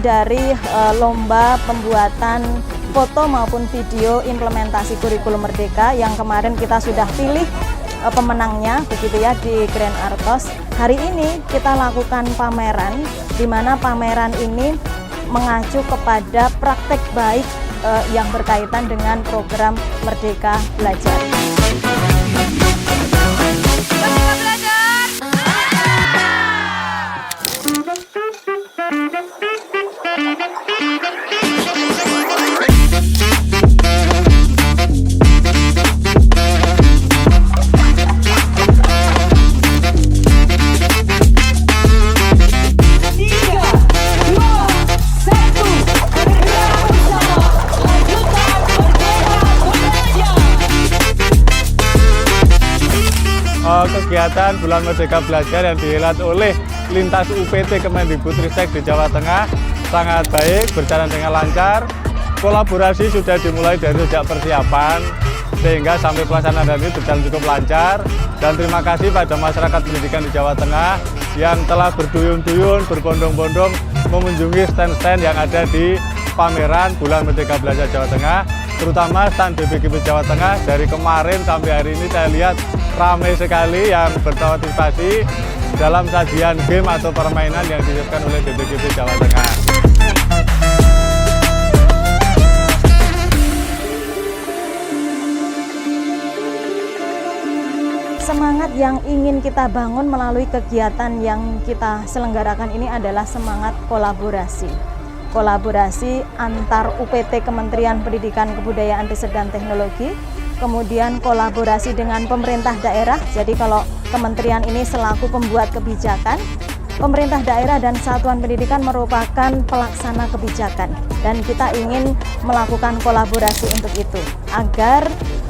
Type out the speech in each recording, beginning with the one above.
dari lomba pembuatan foto maupun video implementasi kurikulum Merdeka yang kemarin kita sudah pilih pemenangnya begitu ya di Grand Artos. Hari ini kita lakukan pameran di mana pameran ini mengacu kepada praktek baik yang berkaitan dengan program Merdeka Belajar. Kegiatan Bulan Merdeka Belajar yang dihelat oleh lintas UPT Kemendikbudristek di Jawa Tengah sangat baik, berjalan dengan lancar. Kolaborasi sudah dimulai dari sejak persiapan sehingga sampai pelaksanaan ini berjalan cukup lancar. Dan terima kasih pada masyarakat pendidikan di Jawa Tengah yang telah berduyun-duyun, berbondong-bondong mengunjungi stand-stand yang ada di pameran Bulan Merdeka Belajar Jawa Tengah, terutama stand BPKB Jawa Tengah. Dari kemarin sampai hari ini saya lihat ramai sekali yang berpartisipasi dalam sajian game atau permainan yang disiapkan oleh BPKB Jawa Tengah. Semangat yang ingin kita bangun melalui kegiatan yang kita selenggarakan ini adalah semangat kolaborasi. Kolaborasi antar UPT Kementerian Pendidikan Kebudayaan Riset dan Teknologi, kemudian kolaborasi dengan pemerintah daerah. Jadi kalau kementerian ini selaku pembuat kebijakan, pemerintah daerah dan satuan pendidikan merupakan pelaksana kebijakan. Dan kita ingin melakukan kolaborasi untuk itu, agar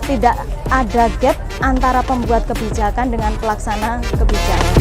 tidak ada gap antara pembuat kebijakan dengan pelaksana kebijakan.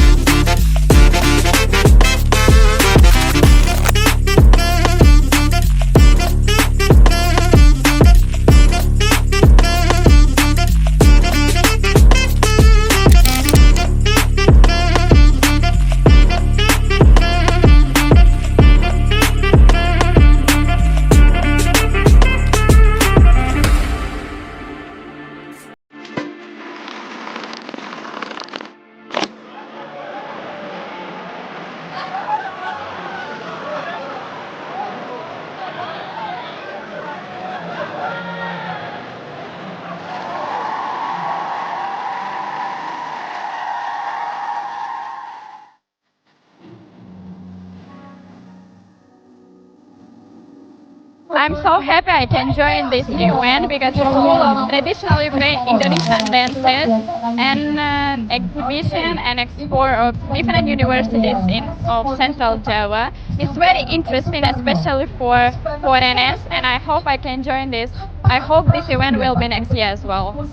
I'm so happy I can join this event because it's full of traditionally great Indonesian dances and exhibition and explore of different universities of Central Java. It's very interesting, especially for foreigners, and I hope I can join this. I hope this event will be next year as well.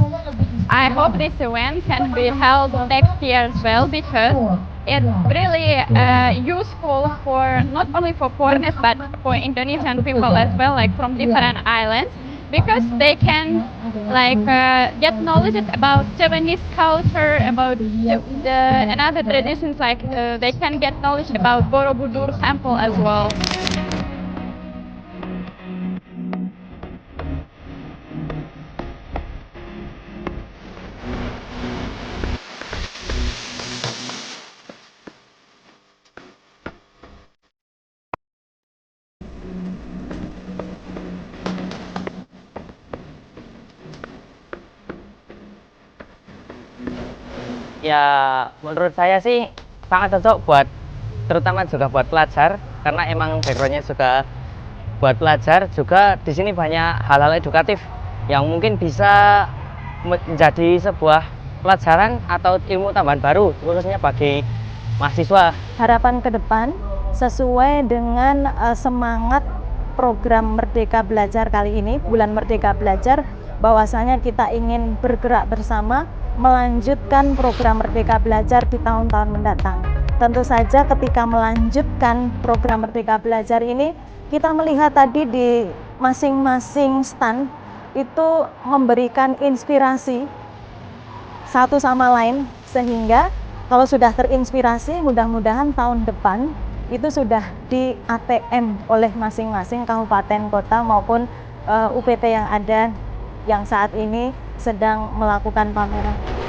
I hope this event can be held next year as well because it's really useful for not only for foreigners but for Indonesian people as well, like from different islands, because they can get knowledge about Japanese culture, about and other traditions, like they can get knowledge about Borobudur temple as well. Ya, menurut saya sih sangat cocok buat, terutama juga buat pelajar, karena emang backgroundnya juga buat pelajar. Juga di sini banyak hal-hal edukatif yang mungkin bisa menjadi sebuah pelajaran atau ilmu tambahan baru, khususnya bagi mahasiswa. Harapan ke depan sesuai dengan semangat program Merdeka Belajar kali ini, Bulan Merdeka Belajar, bahwasanya kita ingin bergerak bersama melanjutkan program Merdeka Belajar di tahun-tahun mendatang. Tentu saja ketika melanjutkan program Merdeka Belajar ini, kita melihat tadi di masing-masing stand itu memberikan inspirasi satu sama lain, sehingga kalau sudah terinspirasi, mudah-mudahan tahun depan itu sudah di ATM oleh masing-masing kabupaten kota maupun UPT yang ada yang saat ini sedang melakukan pameran.